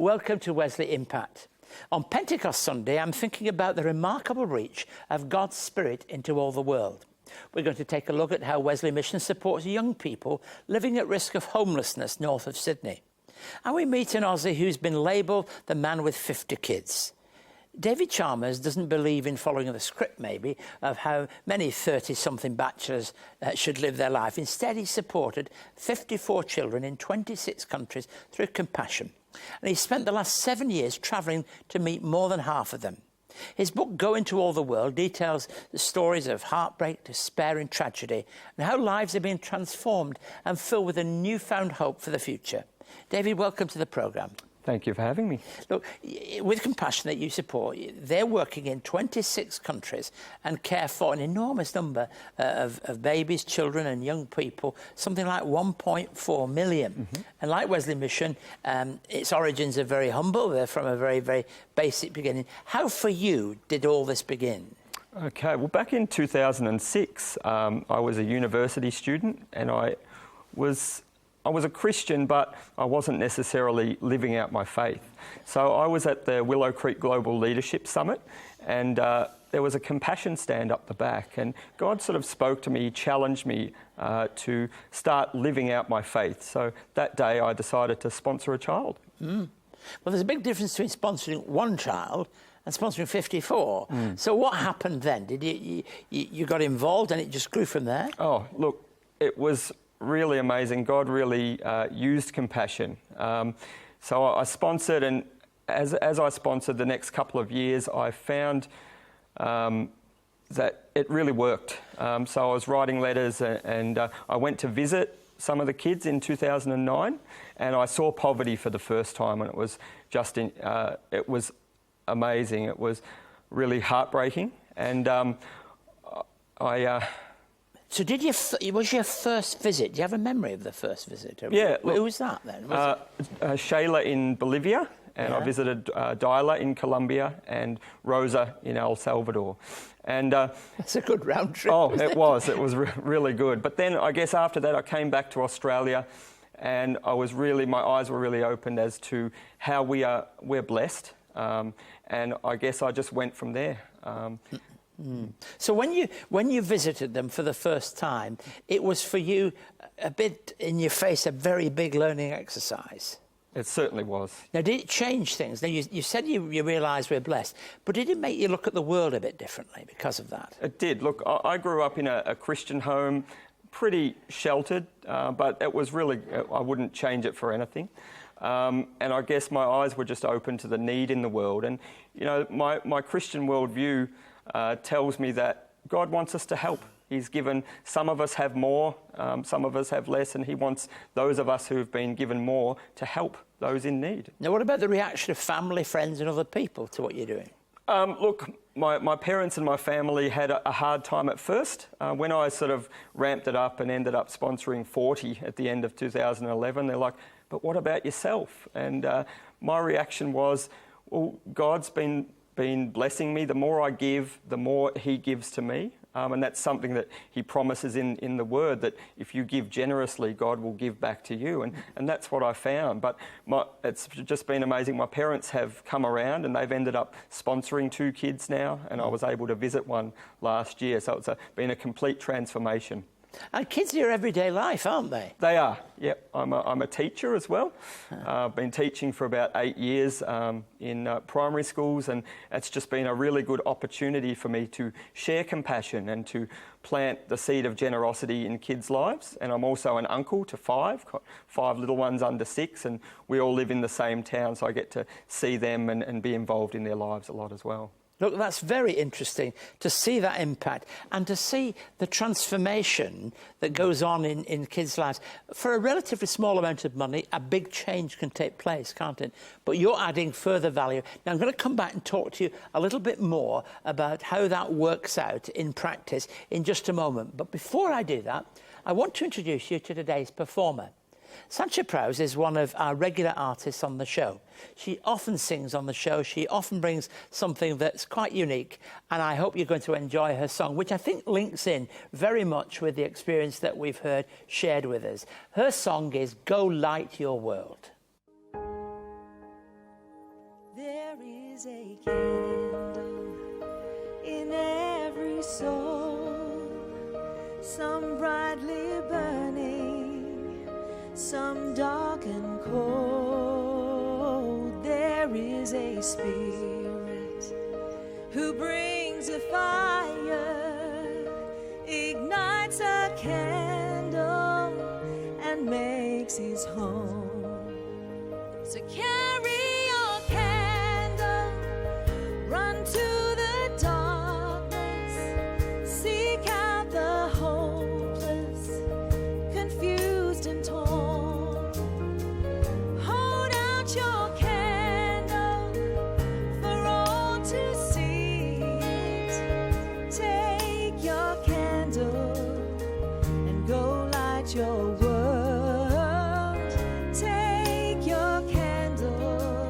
Welcome to Wesley Impact. On Pentecost Sunday, I'm thinking about the remarkable reach of God's Spirit into all the world. We're going to take a look at how Wesley Mission supports young people living at risk of homelessness north of Sydney. And we meet an Aussie who's been labelled the man with 50 kids. David Chalmers doesn't believe in following the script, maybe, of how many 30-something bachelors should live their life. Instead, he supported 54 children in 26 countries through Compassion. And he spent the last 7 years travelling to meet more than half of them. His book, Go Into All the World, details the stories of heartbreak, despair and tragedy, and how lives are being transformed and filled with a newfound hope for the future. David, welcome to the programme. Thank you for having me. Look, with Compassion that you support, they're working in 26 countries and care for an enormous number of babies, children and young people, something like 1.4 million. Mm-hmm. And like Wesley Mission, its origins are very humble. They're from a very, very basic beginning. How, for you, did all this begin? Okay, well, back in 2006, I was a university student and I was a Christian, but I wasn't necessarily living out my faith. So I was at the Willow Creek Global Leadership Summit, and there was a Compassion stand up the back, and God sort of spoke to me, challenged me to start living out my faith. So that day I decided to sponsor a child. Well, there's a big difference between sponsoring one child and sponsoring 54. So what happened then? Did you got involved and it just grew from there? Oh, look, it was really amazing. God really used Compassion. So I sponsored, and as I sponsored the next couple of years, I found that it really worked. So I was writing letters and I went to visit some of the kids in 2009 and I saw poverty for the first time, and it was just, it was amazing. It was really heartbreaking. And So was your first visit? Do you have a memory of the first visit? Yeah. Look, who was that then? Shayla in Bolivia, and yeah. I visited Dyla in Colombia and Rosa in El Salvador. And that's a good round trip. Oh, it was. It was really good. But then I guess after that I came back to Australia, and my eyes were really opened as to how we're blessed. And I guess I just went from there. So when you visited them for the first time, it was for you a bit in your face, a very big learning exercise. It certainly was. Now, did it change things? Now, you said you realised we're blessed, but did it make you look at the world a bit differently because of that? It did. Look, I grew up in a Christian home, pretty sheltered, but it was really, I wouldn't change it for anything. And I guess my eyes were just open to the need in the world. And, you know, my Christian worldview tells me that God wants us to help. He's given, some of us have more, some of us have less, and he wants those of us who have been given more to help those in need. Now, what about the reaction of family, friends and other people to what you're doing? Look, my parents and my family had a hard time at first. When I sort of ramped it up and ended up sponsoring 40 at the end of 2011, they're like, but what about yourself? And my reaction was, well, God's been blessing me. The more I give, the more he gives to me. And that's something that he promises in the word, that if you give generously, God will give back to you. And that's what I found. But it's just been amazing. My parents have come around and they've ended up sponsoring 2 kids now. And I was able to visit one last year. So it's been a complete transformation. And kids are your everyday life, aren't they? They are, yep. I'm a teacher as well. I've been teaching for about 8 years in primary schools, and it's just been a really good opportunity for me to share compassion and to plant the seed of generosity in kids' lives. And I'm also an uncle to 5 little ones under 6, and we all live in the same town, so I get to see them and be involved in their lives a lot as well. Look, that's very interesting to see that impact and to see the transformation that goes on in kids' lives. For a relatively small amount of money, a big change can take place, can't it? But you're adding further value. Now, I'm going to come back and talk to you a little bit more about how that works out in practice in just a moment. But before I do that, I want to introduce you to today's performer. Sancha Prowse is one of our regular artists on the show. She often sings on the show. She often brings something that's quite unique, and I hope you're going to enjoy her song, which I think links in very much with the experience that we've heard shared with us. Her song is Go Light Your World. is a candle in every soul, some brightly burning, some dark and cold. There is a spirit who brings a fire, ignites a candle, and makes his home. So carry your candle, run to the darkness, seek out the hopeless, confused and torn. Hold out your candle for all to see it. Take your candle and go light your world. Take your candle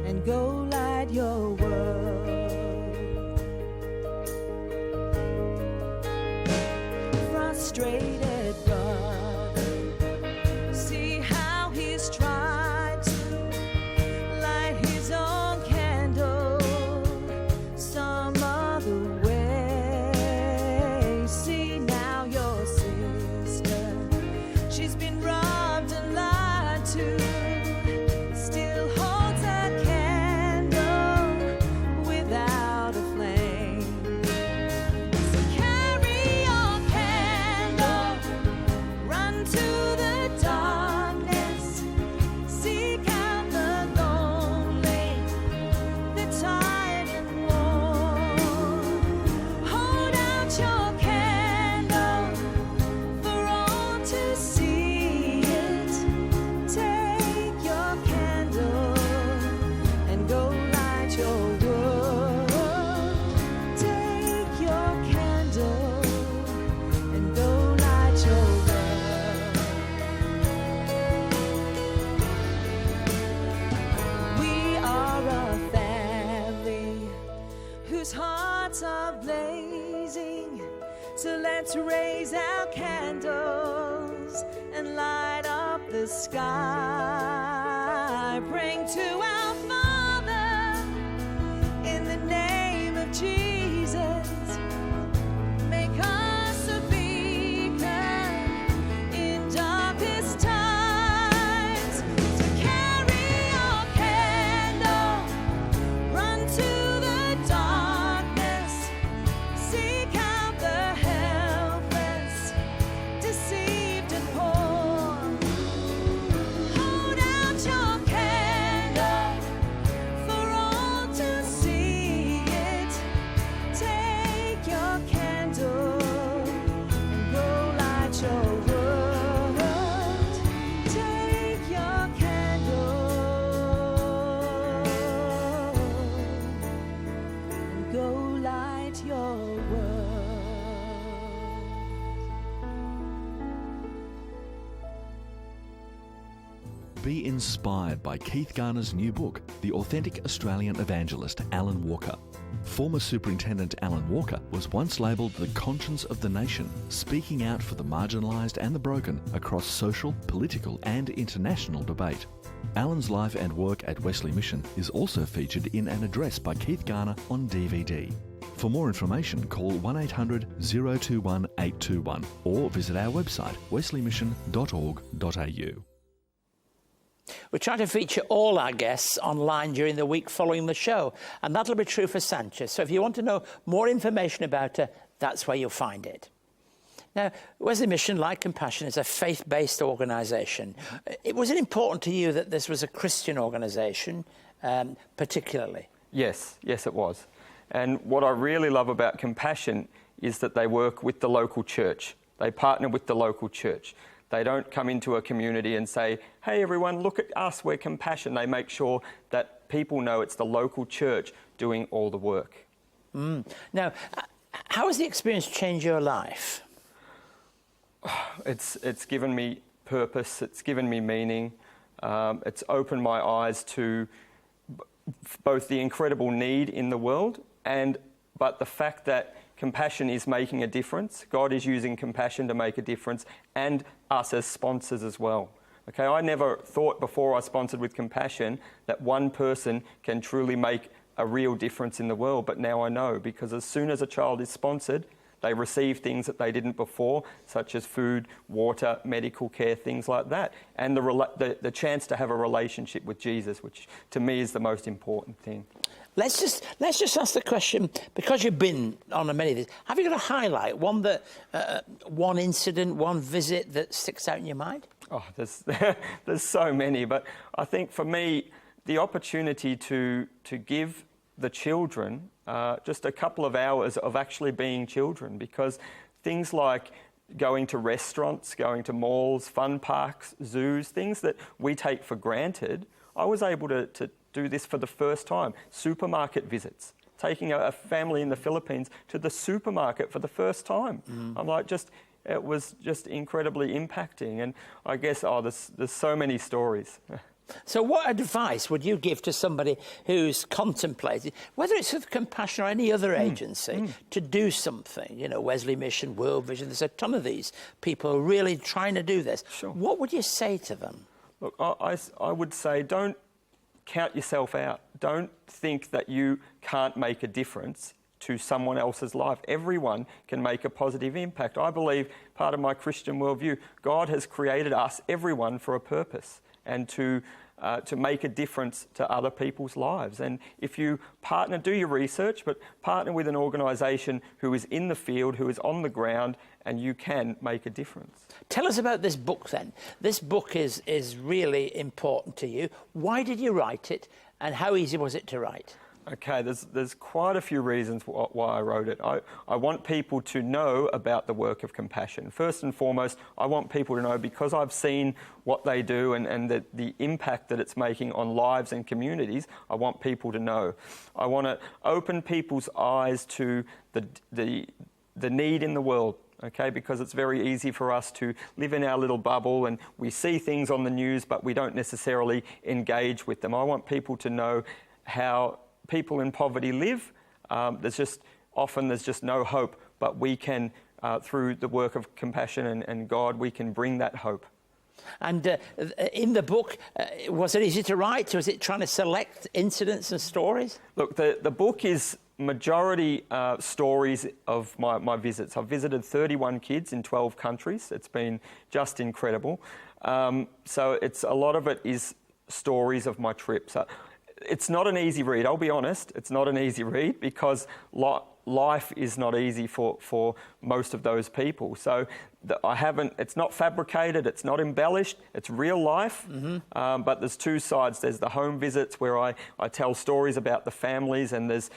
and go light your world. Frustrated brother, see how he's tried to light his own candle some other way. See now your sister, she's been robbed and lied to, still holds a candle without a flame. So carry your candle, run to the darkness, seek out the lonely, the tired and worn. Hold out your candle for all to see it. Take your candle and go light your world. Take your candle and go light your world. We are a family whose hearts are blazing. So let's raise our candles and light up the sky. Praying to our Father in the name of Jesus. Make us a beacon in darkest times. So carry your candle, run to the darkness, seek out the helpless, deceived and poor. Hold out your candle for all to see it. Take your candle and go light your world. Take your candle and go light your world. Be inspired by Keith Garner's new book, The Authentic Australian Evangelist, Alan Walker. Former Superintendent Alan Walker was once labelled the conscience of the nation, speaking out for the marginalised and the broken across social, political and international debate. Alan's life and work at Wesley Mission is also featured in an address by Keith Garner on DVD. For more information, call 1800 021 821 or visit our website wesleymission.org.au. We try to feature all our guests online during the week following the show, and that'll be true for Sanchez. So if you want to know more information about her, that's where you'll find it. Now, Wesley Mission, like Compassion, is a faith-based organisation. Was it important to you that this was a Christian organisation, particularly? Yes, it was. And what I really love about Compassion is that they work with the local church. They partner with the local church. They don't come into a community and say, hey everyone, look at us, we're Compassion. They make sure that people know it's the local church doing all the work. Now, how has the experience changed your life? It's given me purpose, it's given me meaning, it's opened my eyes to both the incredible need in the world but the fact that Compassion is making a difference. God is using Compassion to make a difference, and us as sponsors as well. Okay, I never thought before I sponsored with Compassion that one person can truly make a real difference in the world, but now I know, because as soon as a child is sponsored, they receive things that they didn't before, such as food, water, medical care, things like that, and the chance to have a relationship with Jesus, which to me is the most important thing. Let's just ask the question, because you've been on many of these. Have you got a highlight, one incident, one visit that sticks out in your mind? Oh, there's so many, but I think for me, the opportunity to give the children just a couple of hours of actually being children, because things like going to restaurants, going to malls, fun parks, zoos, things that we take for granted, I was able to do this for the first time. Supermarket visits, taking a family in the Philippines to the supermarket for the first time. I'm like, it was just incredibly impacting. And I guess, there's so many stories. So what advice would you give to somebody who's contemplating, whether it's with Compassion or any other agency, to do something? You know, Wesley Mission, World Vision, there's a ton of these people really trying to do this. Sure. What would you say to them? Look, I would say, don't count yourself out. Don't think that you can't make a difference to someone else's life. Everyone can make a positive impact. I believe, part of my Christian worldview, God has created us, everyone, for a purpose, and to make a difference to other people's lives. And if you partner, do your research, but partner with an organisation who is in the field, who is on the ground, and you can make a difference. Tell us about this book then. This book is really important to you. Why did you write it, and how easy was it to write? Okay, there's quite a few reasons why I wrote it. I want people to know about the work of Compassion. First and foremost, I want people to know, because I've seen what they do and the impact that it's making on lives and communities, I want people to know. I want to open people's eyes to the need in the world. Okay, because it's very easy for us to live in our little bubble and we see things on the news, but we don't necessarily engage with them. I want people to know how people in poverty live. There's just no hope, but we can, through the work of Compassion and God, we can bring that hope. And in the book, was it easy to write? Was it trying to select incidents and stories? Look, the book is majority stories of my visits. I've visited 31 kids in 12 countries. It's been just incredible. So a lot of it is stories of my trips. It's not an easy read, I'll be honest. It's not an easy read, because life is not easy for most of those people. So it's not fabricated, it's not embellished, it's real life. But there's two sides. There's the home visits where I tell stories about the families, and there's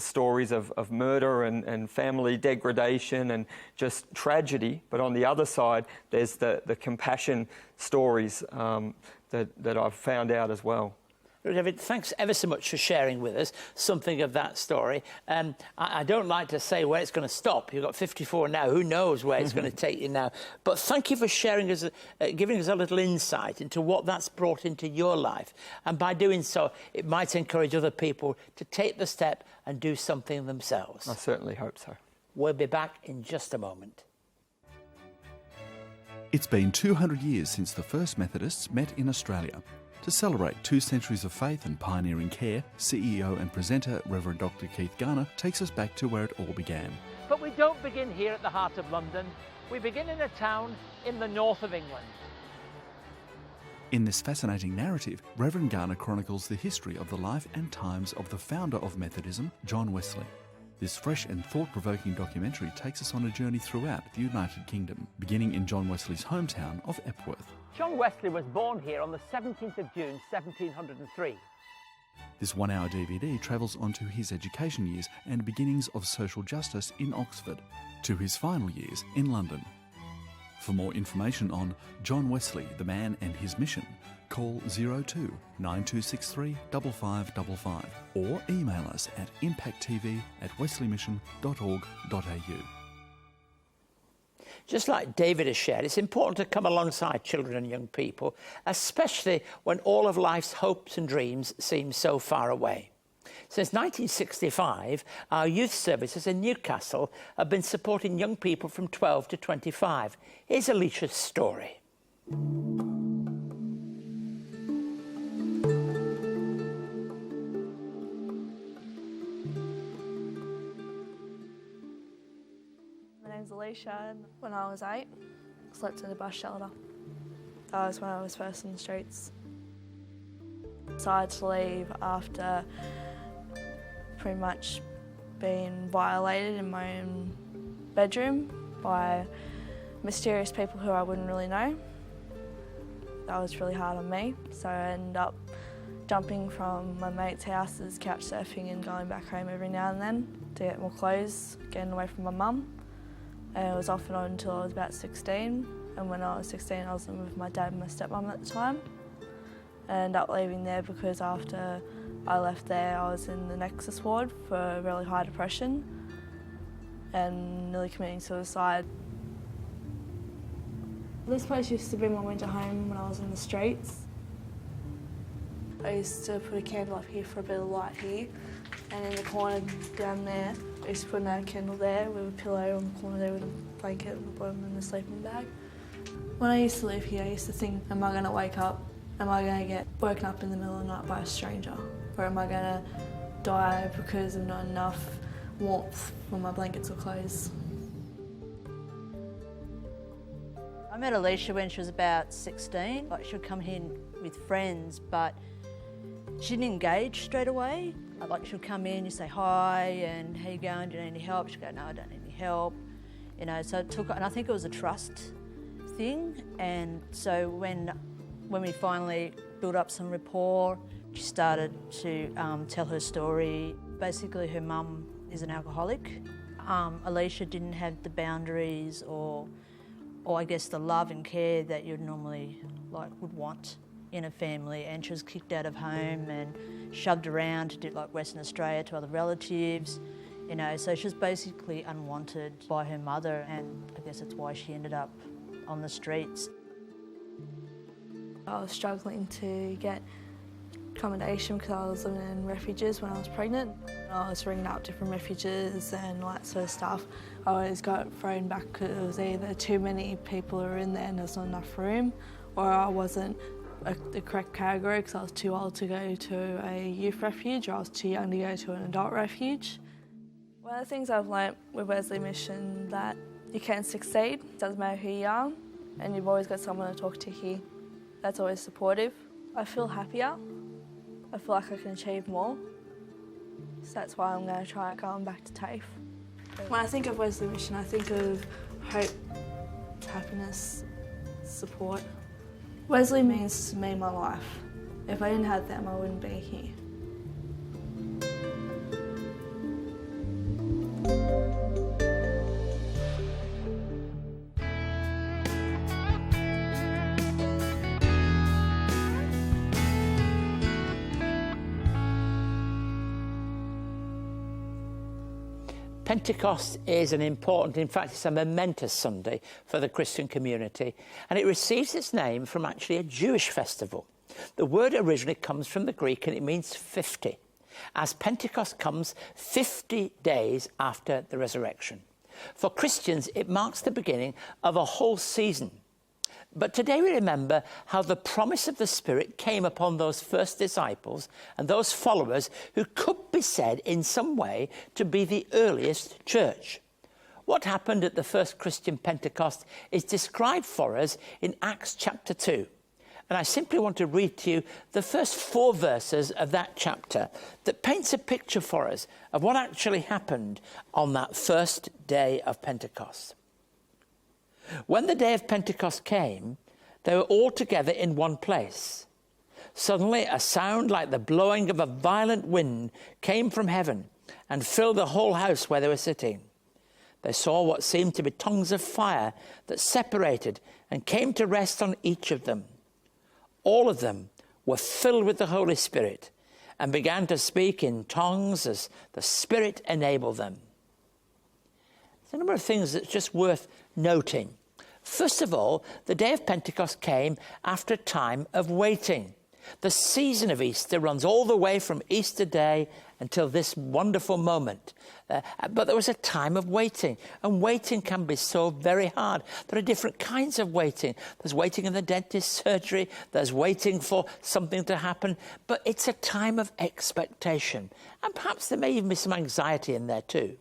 stories of murder and family degradation and just tragedy. But on the other side, there's the compassion stories that I've found out as well. David, thanks ever so much for sharing with us something of that story. I don't like to say where it's going to stop. You've got 54 now. Who knows where it's going to take you now? But thank you for sharing us, giving us a little insight into what that's brought into your life. And by doing so, it might encourage other people to take the step and do something themselves. I certainly hope so. We'll be back in just a moment. It's been 200 years since the first Methodists met in Australia. To celebrate 2 centuries of faith and pioneering care, CEO and presenter Reverend Dr. Keith Garner takes us back to where it all began. But we don't begin here at the heart of London. We begin in a town in the north of England. In this fascinating narrative, Reverend Garner chronicles the history of the life and times of the founder of Methodism, John Wesley. This fresh and thought-provoking documentary takes us on a journey throughout the United Kingdom, beginning in John Wesley's hometown of Epworth. John Wesley was born here on the 17th of June, 1703. This 1-hour DVD travels onto his education years and beginnings of social justice in Oxford, to his final years in London. For more information on John Wesley, the man and his mission, call 02 9263 5555 or email us at impacttv@wesleymission.org.au. Just like David has shared, it's important to come alongside children and young people, especially when all of life's hopes and dreams seem so far away. Since 1965, our youth services in Newcastle have been supporting young people from 12 to 25. Here's Alicia's story. Alicia. When I was 8, slept in a bus shelter. That was when I was first in the streets. Decided to leave after pretty much being violated in my own bedroom by mysterious people who I wouldn't really know. That was really hard on me, so I ended up jumping from my mates' houses, couch surfing and going back home every now and then to get more clothes, getting away from my mum. And it was off and on until I was about 16, and when I was 16 I was living with my dad and my stepmum at the time. I ended up leaving there because after I left there I was in the Nexus ward for really high depression and nearly committing suicide. This place used to be my winter home when I was in the streets. I used to put a candle up here for a bit of light here, and in the corner down there, I used to put another candle there with a pillow on the corner there with a blanket on the bottom and a sleeping bag. When I used to live here, I used to think, am I going to wake up? Am I going to get woken up in the middle of the night by a stranger? Or am I going to die because of not enough warmth for my blankets or clothes? I met Alicia when she was about 16. Like, she would come here with friends, but she didn't engage straight away. Like, she would come in, you say hi, and how you going, do you need any help? She'd go, no, I don't need any help. You know, so it took, and I think it was a trust thing. And so when we finally built up some rapport, she started to tell her story. Basically, her mum is an alcoholic. Alicia didn't have the boundaries or I guess the love and care that you'd normally would want in a family, and she was kicked out of home and shoved around to do Western Australia to other relatives, you know, so she was basically unwanted by her mother, and I guess that's why she ended up on the streets. I was struggling to get accommodation because I was living in refuges when I was pregnant. I was ringing up different refuges and all that sort of stuff. I always got thrown back because it was either too many people who were in there and there's not enough room, or I wasn't the correct category because I was too old to go to a youth refuge, or I was too young to go to an adult refuge. One of the things I've learnt with Wesley Mission that you can succeed, doesn't matter who you are, and you've always got someone to talk to here that's always supportive. I feel happier. I feel like I can achieve more. So that's why I'm going to try going back to TAFE. When I think of Wesley Mission, I think of hope, happiness, support. Wesley means to me my life. If I didn't have them, I wouldn't be here. Pentecost is an important, in fact, it's a momentous Sunday for the Christian community, and it receives its name from actually a Jewish festival. The word originally comes from the Greek and it means 50, as Pentecost comes 50 days after the resurrection. For Christians, it marks the beginning of a whole season. But today we remember how the promise of the Spirit came upon those first disciples and those followers who could be said in some way to be the earliest church. What happened at the first Christian Pentecost is described for us in Acts chapter 2. And I simply want to read to you the first 4 verses of that chapter that paints a picture for us of what actually happened on that first day of Pentecost. When the day of Pentecost came, they were all together in one place. Suddenly, a sound like the blowing of a violent wind came from heaven and filled the whole house where they were sitting. They saw what seemed to be tongues of fire that separated and came to rest on each of them. All of them were filled with the Holy Spirit and began to speak in tongues as the Spirit enabled them. There's a number of things that's just worth noting. First of all, the day of Pentecost came after a time of waiting. The season of Easter runs all the way from Easter Day until this wonderful moment. But there was a time of waiting, and waiting can be so very hard. There are different kinds of waiting. There's waiting in the dentist's surgery, there's waiting for something to happen, but it's a time of expectation. And perhaps there may even be some anxiety in there too.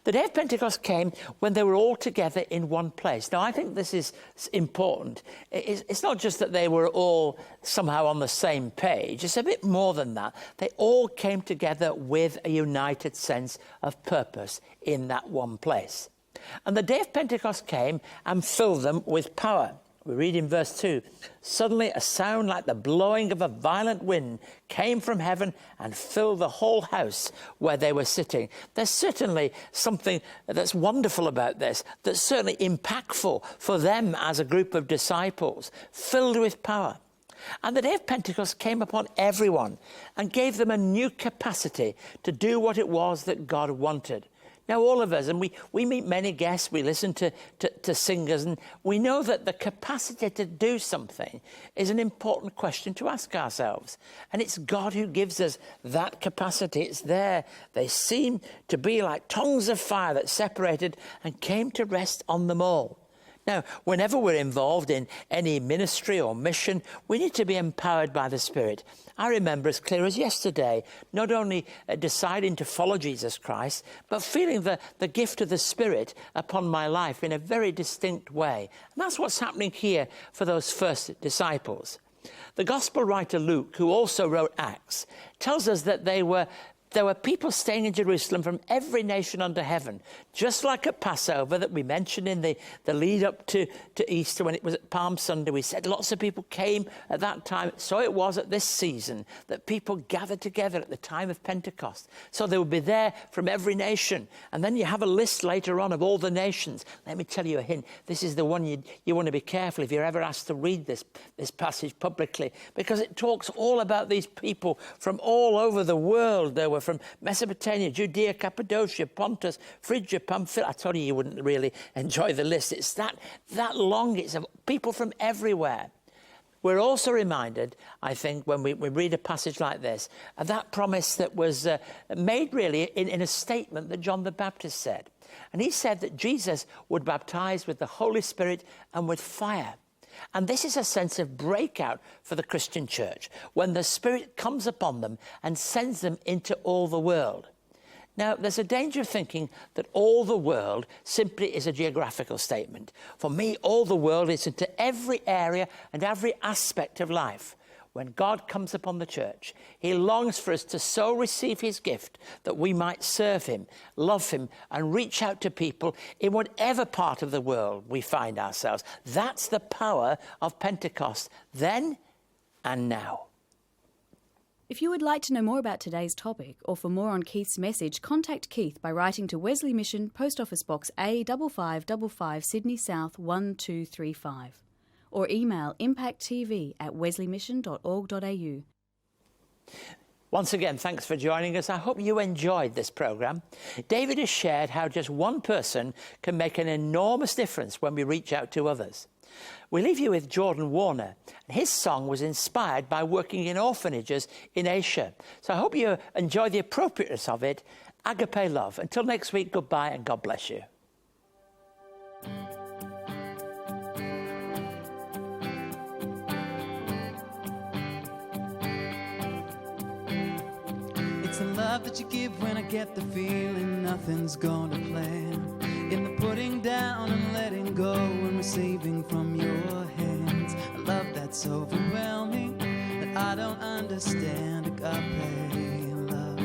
The day of Pentecost came when they were all together in one place. Now, I think this is important. It's not just that they were all somehow on the same page. It's a bit more than that. They all came together with a united sense of purpose in that one place. And the day of Pentecost came and filled them with power. We read in verse 2, "Suddenly a sound like the blowing of a violent wind came from heaven and filled the whole house where they were sitting." There's certainly something that's wonderful about this, that's certainly impactful for them as a group of disciples, filled with power. And the day of Pentecost came upon everyone and gave them a new capacity to do what it was that God wanted. Now, all of us, and we meet many guests, we listen to singers, and we know that the capacity to do something is an important question to ask ourselves. And it's God who gives us that capacity. It's there. They seem to be like tongues of fire that separated and came to rest on them all. Now, whenever we're involved in any ministry or mission, we need to be empowered by the Spirit. I remember as clear as yesterday, not only deciding to follow Jesus Christ, but feeling the gift of the Spirit upon my life in a very distinct way. And that's what's happening here for those first disciples. The Gospel writer Luke, who also wrote Acts, tells us that there were people staying in Jerusalem from every nation under heaven, just like at Passover that we mentioned in the lead up to Easter when it was at Palm Sunday. We said lots of people came at that time. So it was at this season that people gathered together at the time of Pentecost. So they would be there from every nation. And then you have a list later on of all the nations. Let me tell you a hint. This is the one you want to be careful if you're ever asked to read this passage publicly, because it talks all about these people from all over the world. There were from Mesopotamia, Judea, Cappadocia, Pontus, Phrygia, Pamphylia. I told you wouldn't really enjoy the list. It's that long. It's of people from everywhere. We're also reminded, I think, when we read a passage like this, of that promise that was made really in a statement that John the Baptist said. And he said that Jesus would baptize with the Holy Spirit and with fire. And this is a sense of breakout for the Christian church, when the Spirit comes upon them and sends them into all the world. Now, there's a danger of thinking that all the world simply is a geographical statement. For me, all the world is into every area and every aspect of life. When God comes upon the church, he longs for us to so receive his gift that we might serve him, love him, and reach out to people in whatever part of the world we find ourselves. That's the power of Pentecost, then and now. If you would like to know more about today's topic or for more on Keith's message, contact Keith by writing to Wesley Mission, Post Office Box A5555, Sydney South 1235. Or email impacttv@wesleymission.org.au. Once again, thanks for joining us. I hope you enjoyed this programme. David has shared how just one person can make an enormous difference when we reach out to others. We leave you with Jordan Warner. His song was inspired by working in orphanages in Asia. So I hope you enjoy the appropriateness of it. Agape love. Until next week, goodbye and God bless you. It's the love that you give when I get the feeling nothing's gonna plan. In the putting down and letting go and receiving from your hands. A love that's overwhelming that I don't understand. Agape love.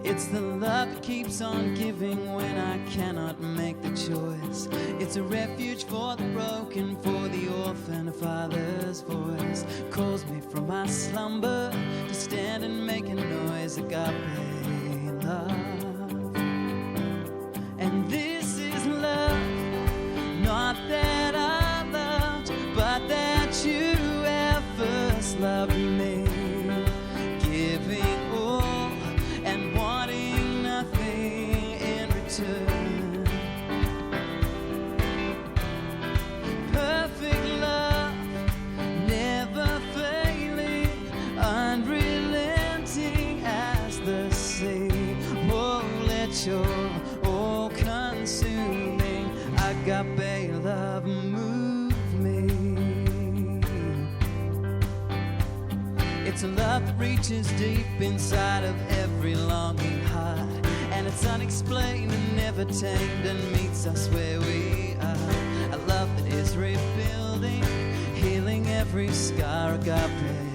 It's the love that keeps on giving when I cannot make the choice. It's a refuge for the broken, for the orphan. A father's voice calls me from my slumber to stand and make a noise. Agape love. And this is love, not that I loved, but that you have first loved me. Giving all and wanting nothing in return. Perfect love, never failing, unrelenting as the sea. Oh, let your all-consuming agape love move me. It's a love that reaches deep inside of every longing heart, and it's unexplained and never tamed and meets us where we are. A love that is rebuilding, healing every scar, agape.